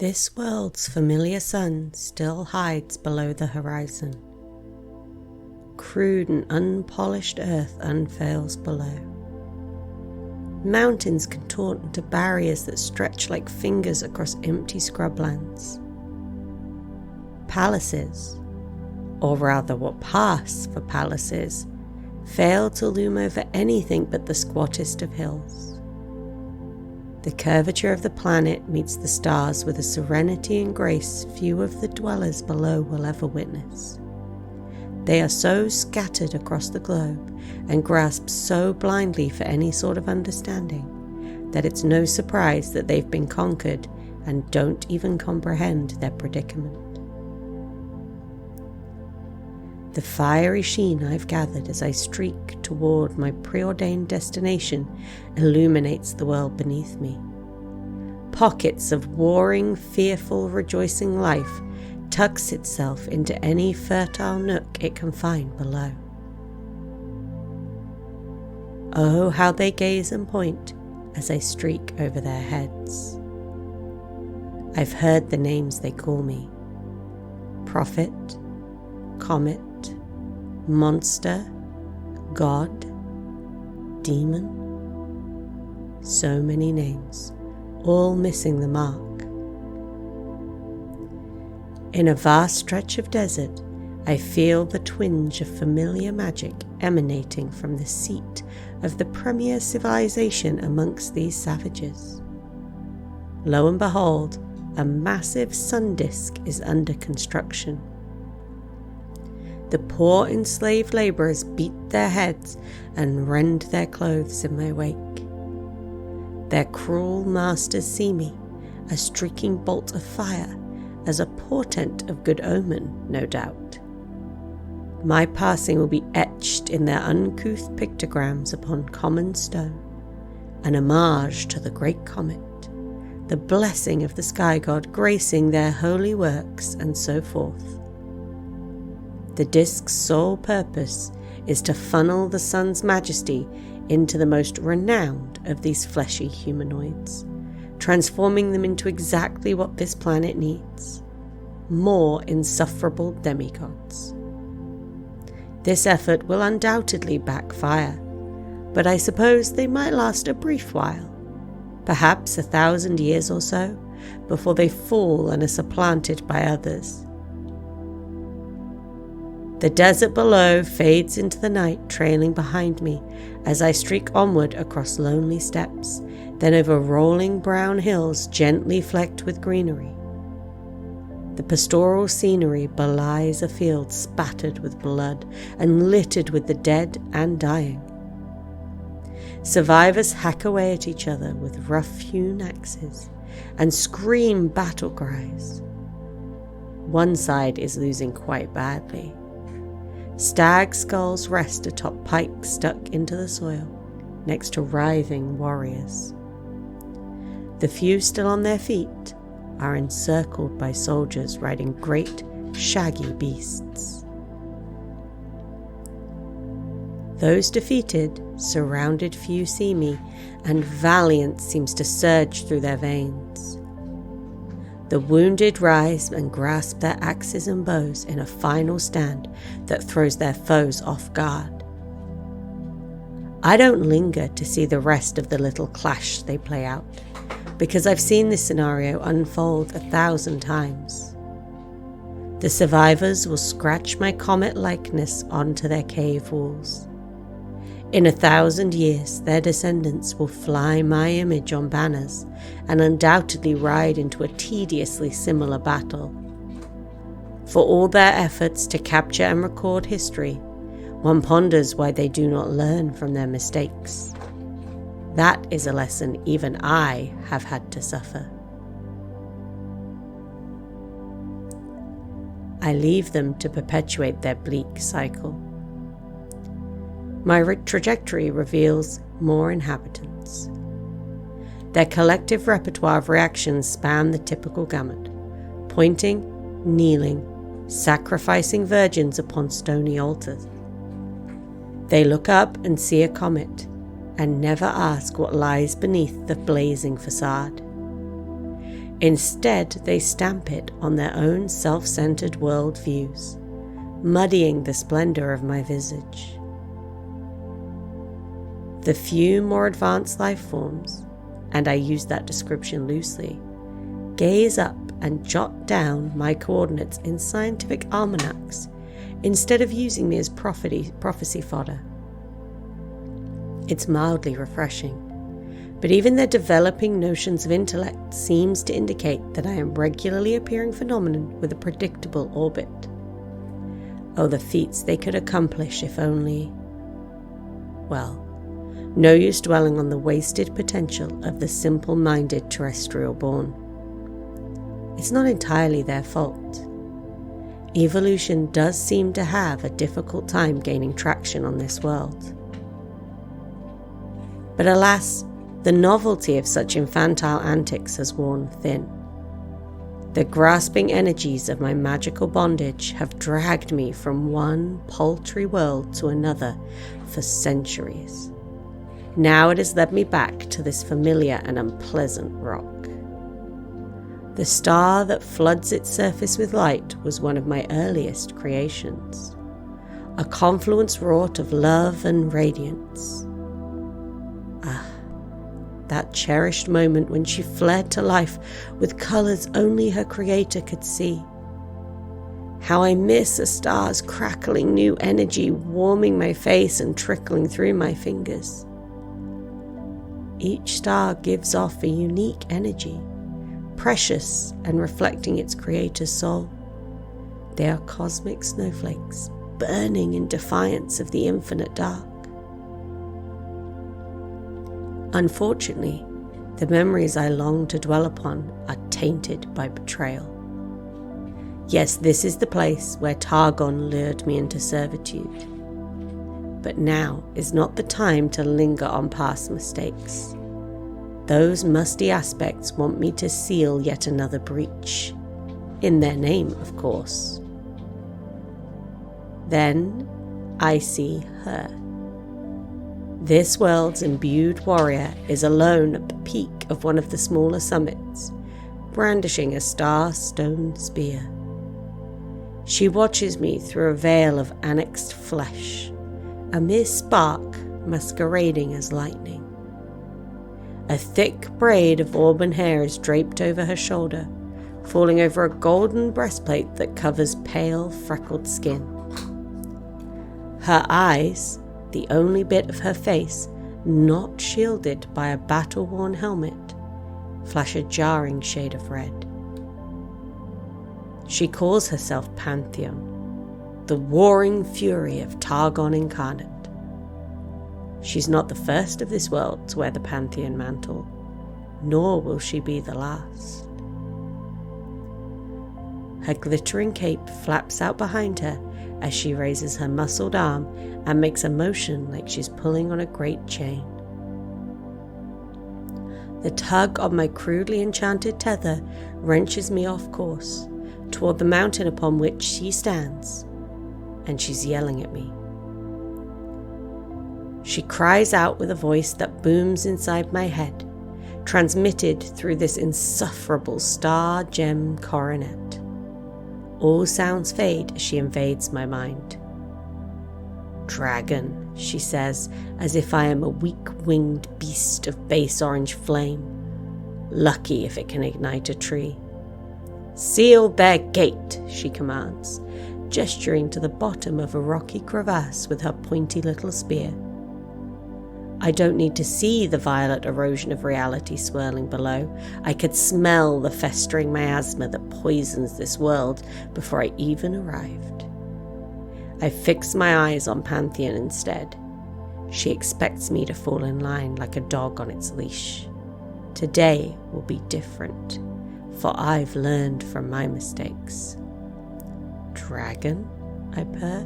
This world's familiar sun still hides below the horizon. Crude and unpolished earth unfurls below. Mountains contort into barriers that stretch like fingers across empty scrublands. Palaces, or rather what pass for palaces, fail to loom over anything but the squattest of hills. The curvature of the planet meets the stars with a serenity and grace few of the dwellers below will ever witness. They are so scattered across the globe and grasp so blindly for any sort of understanding that it's no surprise that they've been conquered and don't even comprehend their predicament. The fiery sheen I've gathered as I streak toward my preordained destination illuminates the world beneath me. Pockets of warring, fearful, rejoicing life tucks itself into any fertile nook it can find below. Oh, how they gaze and point as I streak over their heads. I've heard the names they call me: prophet, comet, monster, god, demon. So many names, all missing the mark. In a vast stretch of desert, I feel the twinge of familiar magic emanating from the seat of the premier civilization amongst these savages. Lo and behold, a massive sun disk is under construction. The poor enslaved labourers beat their heads and rend their clothes in my wake. Their cruel masters see me, a streaking bolt of fire, as a portent of good omen, no doubt. My passing will be etched in their uncouth pictograms upon common stone, an homage to the great comet, the blessing of the sky god gracing their holy works, and so forth. The disk's sole purpose is to funnel the sun's majesty into the most renowned of these fleshy humanoids, transforming them into exactly what this planet needs: more insufferable demigods. This effort will undoubtedly backfire, but I suppose they might last a brief while, perhaps 1,000 years or so, before they fall and are supplanted by others. The desert below fades into the night, trailing behind me as I streak onward across lonely steppes, then over rolling brown hills gently flecked with greenery. The pastoral scenery belies a field spattered with blood and littered with the dead and dying. Survivors hack away at each other with rough-hewn axes and scream battle cries. One side is losing quite badly. Stag skulls rest atop pikes stuck into the soil, next to writhing warriors. The few still on their feet are encircled by soldiers riding great, shaggy beasts. Those defeated, surrounded few see me, and valiance seems to surge through their veins. The wounded rise and grasp their axes and bows in a final stand that throws their foes off guard. I don't linger to see the rest of the little clash they play out, because I've seen this scenario unfold 1,000 times. The survivors will scratch my comet likeness onto their cave walls. In 1,000 years, their descendants will fly my image on banners and undoubtedly ride into a tediously similar battle. For all their efforts to capture and record history, one ponders why they do not learn from their mistakes. That is a lesson even I have had to suffer. I leave them to perpetuate their bleak cycle. My trajectory reveals more inhabitants. Their collective repertoire of reactions span the typical gamut: pointing, kneeling, sacrificing virgins upon stony altars. They look up and see a comet, and never ask what lies beneath the blazing facade. Instead, they stamp it on their own self-centered worldviews, muddying the splendor of my visage. The few more advanced life forms, and I use that description loosely, gaze up and jot down my coordinates in scientific almanacs instead of using me as prophecy fodder. It's mildly refreshing, but even their developing notions of intellect seems to indicate that I am regularly appearing phenomenon with a predictable orbit. Oh, the feats they could accomplish if only... Well, no use dwelling on the wasted potential of the simple-minded terrestrial born. It's not entirely their fault. Evolution does seem to have a difficult time gaining traction on this world. But alas, the novelty of such infantile antics has worn thin. The grasping energies of my magical bondage have dragged me from one paltry world to another for centuries. Now it has led me back to this familiar and unpleasant rock. The star that floods its surface with light was one of my earliest creations, a confluence wrought of love and radiance. Ah, that cherished moment when she flared to life with colours only her creator could see. How I miss a star's crackling new energy warming my face and trickling through my fingers. Each star gives off a unique energy, precious and reflecting its creator's soul. They are cosmic snowflakes, burning in defiance of the infinite dark. Unfortunately, the memories I long to dwell upon are tainted by betrayal. Yes, this is the place where Targon lured me into servitude. But now is not the time to linger on past mistakes. Those musty aspects want me to seal yet another breach. In their name, of course. Then I see her. This world's imbued warrior is alone at the peak of one of the smaller summits, brandishing a star-stone spear. She watches me through a veil of annexed flesh, a mere spark masquerading as lightning. A thick braid of auburn hair is draped over her shoulder, falling over a golden breastplate that covers pale, freckled skin. Her eyes, the only bit of her face not shielded by a battle-worn helmet, flash a jarring shade of red. She calls herself Pantheon, the warring fury of Targon incarnate. She's not the first of this world to wear the Pantheon mantle, nor will she be the last. Her glittering cape flaps out behind her as she raises her muscled arm and makes a motion like she's pulling on a great chain. The tug on my crudely enchanted tether wrenches me off course toward the mountain upon which she stands, and she's yelling at me. She cries out with a voice that booms inside my head, transmitted through this insufferable star-gem coronet. All sounds fade as she invades my mind. "Dragon," she says, as if I am a weak-winged beast of base orange flame, lucky if it can ignite a tree. "Seal their gate," she commands, gesturing to the bottom of a rocky crevasse with her pointy little spear. I don't need to see the violet erosion of reality swirling below. I could smell the festering miasma that poisons this world before I even arrived. I fix my eyes on Pantheon instead. She expects me to fall in line like a dog on its leash. Today will be different, for I've learned from my mistakes. "Dragon?" I purr.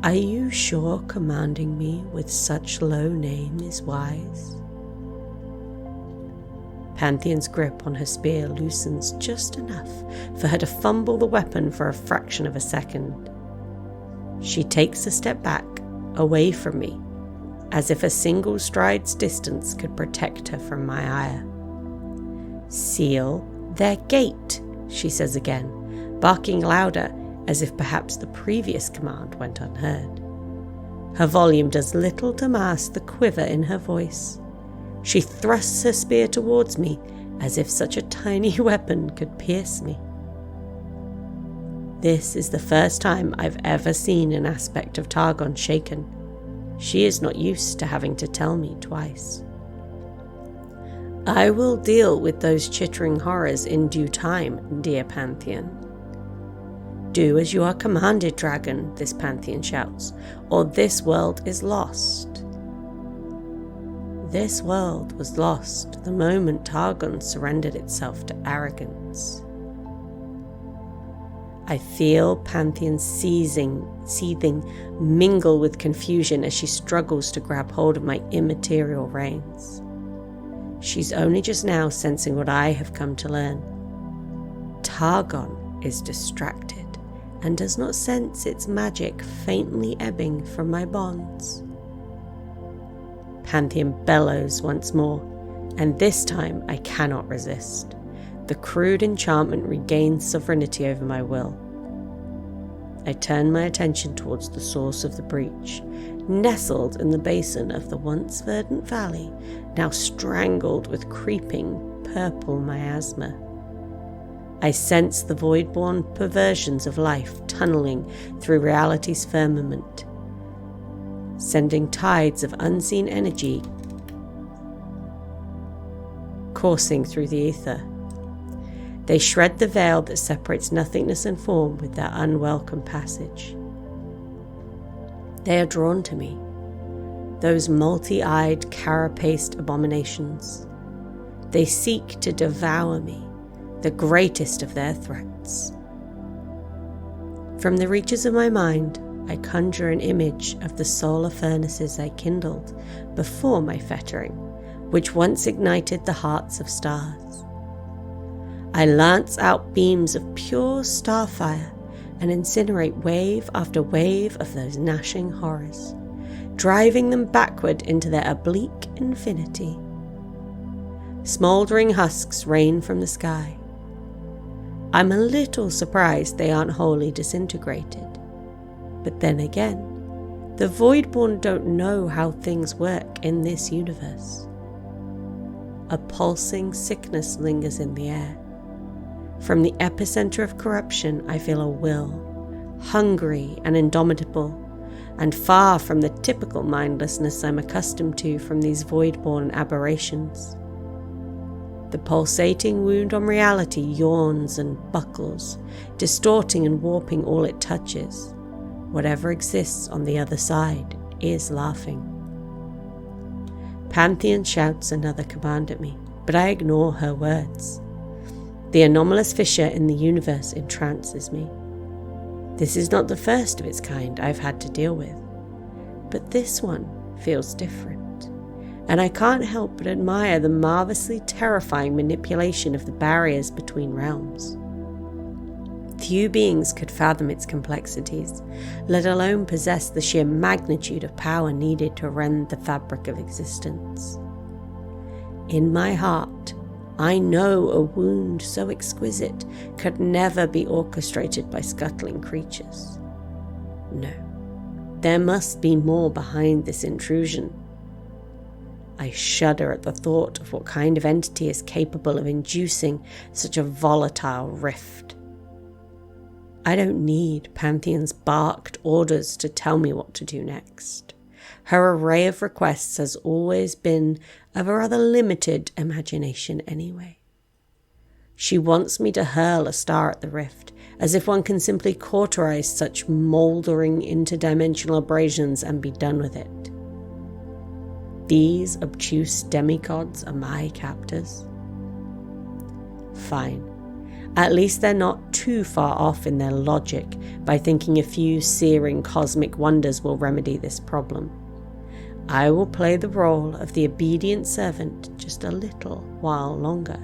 "Are you sure commanding me with such low name is wise?" Pantheon's grip on her spear loosens just enough for her to fumble the weapon for a fraction of a second. She takes a step back, away from me, as if a single stride's distance could protect her from my ire. "Seal "Their gate," she says again, barking louder as if perhaps the previous command went unheard. Her volume does little to mask the quiver in her voice. She thrusts her spear towards me as if such a tiny weapon could pierce me. This is the first time I've ever seen an aspect of Targon shaken. She is not used to having to tell me twice. "I will deal with those chittering horrors in due time, dear Pantheon." "Do as you are commanded, dragon," this Pantheon shouts, "or this world is lost." This world was lost the moment Targon surrendered itself to arrogance. I feel Pantheon seething, mingle with confusion as she struggles to grab hold of my immaterial reins. She's only just now sensing what I have come to learn. Targon is distracted and does not sense its magic faintly ebbing from my bonds. Pantheon bellows once more, and this time I cannot resist. The crude enchantment regains sovereignty over my will. I turn my attention towards the source of the breach, nestled in the basin of the once verdant valley, now strangled with creeping purple miasma. I sense the void-born perversions of life tunneling through reality's firmament, sending tides of unseen energy coursing through the ether. They shred the veil that separates nothingness and form with their unwelcome passage. They are drawn to me, those multi-eyed, carapaced abominations. They seek to devour me, the greatest of their threats. From the reaches of my mind, I conjure an image of the solar furnaces I kindled before my fettering, which once ignited the hearts of stars. I lance out beams of pure starfire and incinerate wave after wave of those gnashing horrors, driving them backward into their oblique infinity. Smouldering husks rain from the sky. I'm a little surprised they aren't wholly disintegrated. But then again, the Voidborn don't know how things work in this universe. A pulsing sickness lingers in the air. From the epicenter of corruption, I feel a will, hungry and indomitable, and far from the typical mindlessness I'm accustomed to from these void-born aberrations. The pulsating wound on reality yawns and buckles, distorting and warping all it touches. Whatever exists on the other side is laughing. Pantheon shouts another command at me, but I ignore her words. The anomalous fissure in the universe entrances me. This is not the first of its kind I've had to deal with, but this one feels different, and I can't help but admire the marvelously terrifying manipulation of the barriers between realms. Few beings could fathom its complexities, let alone possess the sheer magnitude of power needed to rend the fabric of existence. In my heart, I know a wound so exquisite could never be orchestrated by scuttling creatures. No, there must be more behind this intrusion. I shudder at the thought of what kind of entity is capable of inducing such a volatile rift. I don't need Pantheon's barked orders to tell me what to do next. Her array of requests has always been of a rather limited imagination anyway. She wants me to hurl a star at the rift, as if one can simply cauterize such mouldering interdimensional abrasions and be done with it. These obtuse demigods are my captors. Fine. At least they're not too far off in their logic by thinking a few searing cosmic wonders will remedy this problem. I will play the role of the obedient servant just a little while longer.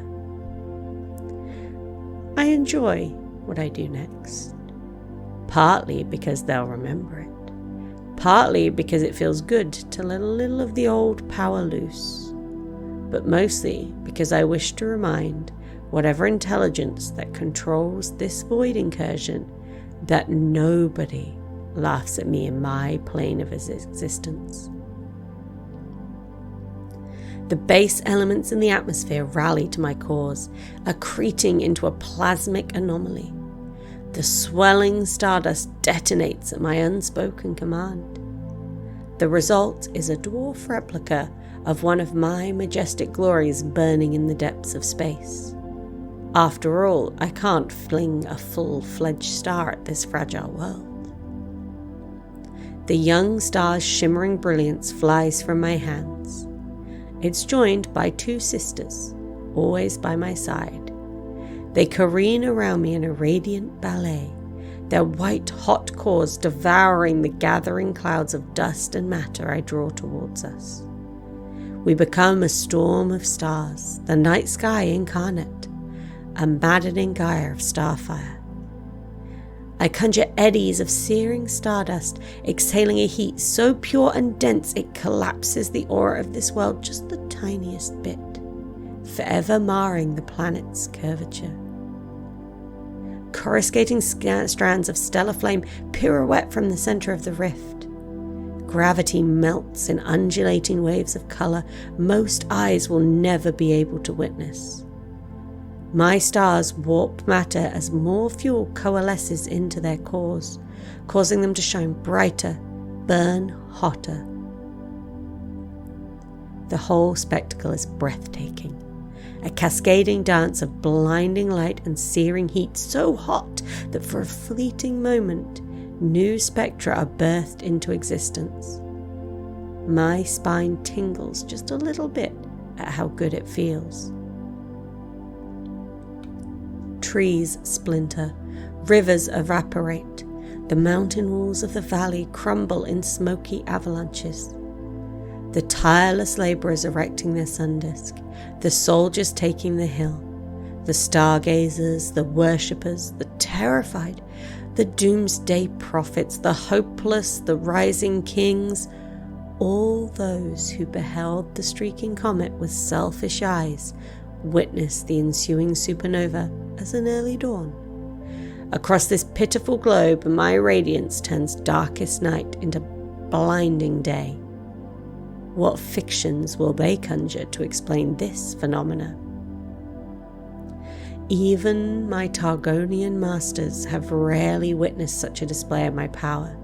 I enjoy what I do next, partly because they'll remember it, partly because it feels good to let a little of the old power loose, but mostly because I wish to remind whatever intelligence that controls this void incursion, that nobody laughs at me in my plane of existence. The base elements in the atmosphere rally to my cause, accreting into a plasmic anomaly. The swelling stardust detonates at my unspoken command. The result is a dwarf replica of one of my majestic glories burning in the depths of space. After all, I can't fling a full-fledged star at this fragile world. The young star's shimmering brilliance flies from my hands. It's joined by 2 sisters, always by my side. They careen around me in a radiant ballet, their white-hot cores devouring the gathering clouds of dust and matter I draw towards us. We become a storm of stars, the night sky incarnate, a maddening gyre of starfire. I conjure eddies of searing stardust, exhaling a heat so pure and dense it collapses the aura of this world just the tiniest bit, forever marring the planet's curvature. Coruscating strands of stellar flame pirouette from the center of the rift. Gravity melts in undulating waves of color most eyes will never be able to witness. My stars warp matter as more fuel coalesces into their cores, causing them to shine brighter, burn hotter. The whole spectacle is breathtaking. A cascading dance of blinding light and searing heat so hot that for a fleeting moment, new spectra are birthed into existence. My spine tingles just a little bit at how good it feels. Trees splinter, rivers evaporate, the mountain walls of the valley crumble in smoky avalanches. The tireless labourers erecting their sun disk, the soldiers taking the hill, the stargazers, the worshippers, the terrified, the doomsday prophets, the hopeless, the rising kings, all those who beheld the streaking comet with selfish eyes witnessed the ensuing supernova as an early dawn. Across this pitiful globe, my radiance turns darkest night into blinding day. What fictions will they conjure to explain this phenomena? Even my Targonian masters have rarely witnessed such a display of my power.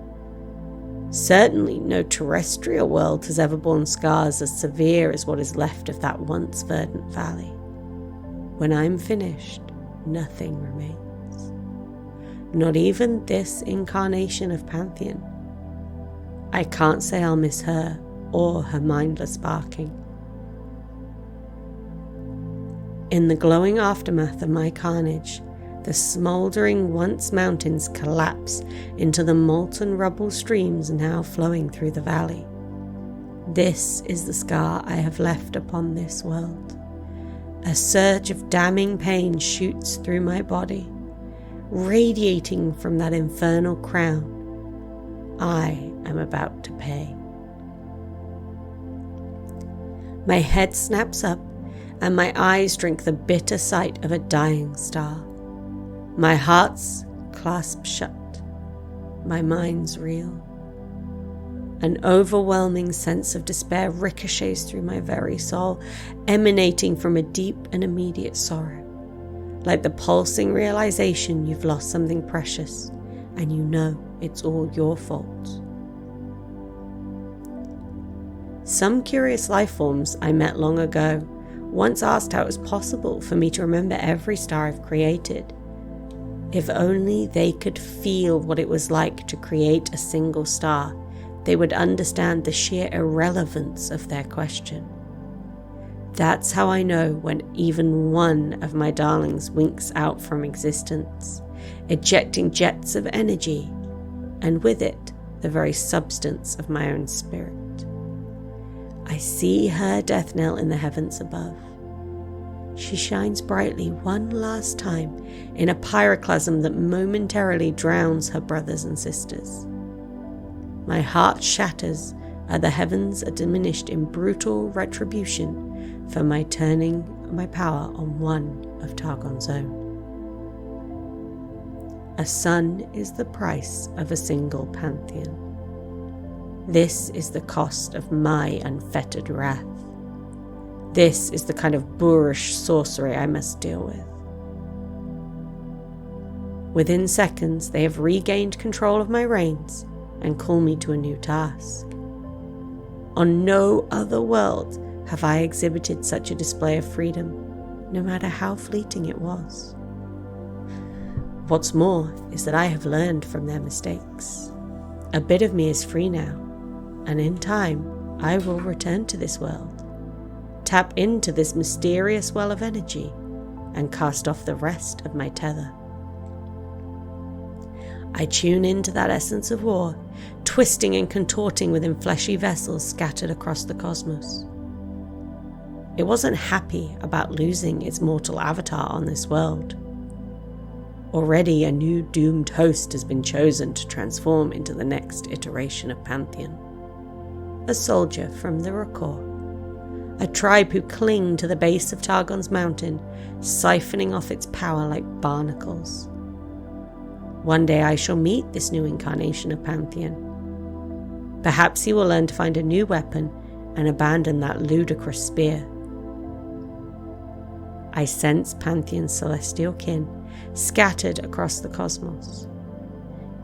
Certainly no terrestrial world has ever borne scars as severe as what is left of that once verdant valley. When I'm finished, nothing remains. Not even this incarnation of Pantheon. I can't say I'll miss her or her mindless barking. In the glowing aftermath of my carnage, the smouldering once mountains collapse into the molten rubble streams now flowing through the valley. This is the scar I have left upon this world. A surge of damning pain shoots through my body, radiating from that infernal crown I am about to pay. My head snaps up, and my eyes drink the bitter sight of a dying star. My heart's clasped shut. My mind's reel. An overwhelming sense of despair ricochets through my very soul, emanating from a deep and immediate sorrow, like the pulsing realization you've lost something precious, and you know it's all your fault. Some curious life forms I met long ago once asked how it was possible for me to remember every star I've created. If only they could feel what it was like to create a single star, they would understand the sheer irrelevance of their question. That's how I know when even one of my darlings winks out from existence, ejecting jets of energy, and with it, the very substance of my own spirit. I see her death knell in the heavens above. She shines brightly one last time in a pyroclasm that momentarily drowns her brothers and sisters. My heart shatters as the heavens are diminished in brutal retribution for my turning my power on one of Targon's own. A sun is the price of a single pantheon. This is the cost of my unfettered wrath. This is the kind of boorish sorcery I must deal with. Within seconds, they have regained control of my reins and call me to a new task. On no other world have I exhibited such a display of freedom, no matter how fleeting it was. What's more is that I have learned from their mistakes. A bit of me is free now, and in time I will return to this world, tap into this mysterious well of energy, and cast off the rest of my tether. I tune into that essence of war, twisting and contorting within fleshy vessels scattered across the cosmos. It wasn't happy about losing its mortal avatar on this world. Already a new doomed host has been chosen to transform into the next iteration of Pantheon. A soldier from the Rakor, a tribe who cling to the base of Targon's mountain, siphoning off its power like barnacles. One day I shall meet this new incarnation of Pantheon. Perhaps he will learn to find a new weapon and abandon that ludicrous spear. I sense Pantheon's celestial kin scattered across the cosmos.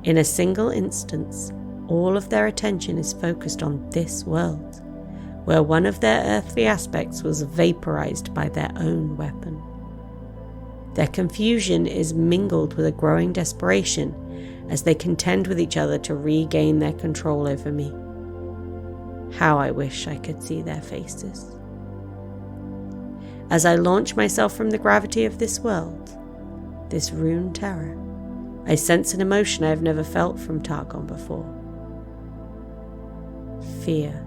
In a single instance, all of their attention is focused on this world, where one of their earthly aspects was vaporized by their own weapon. Their confusion is mingled with a growing desperation as they contend with each other to regain their control over me. How I wish I could see their faces. As I launch myself from the gravity of this world, this rune terror, I sense an emotion I have never felt from Targon before. Fear.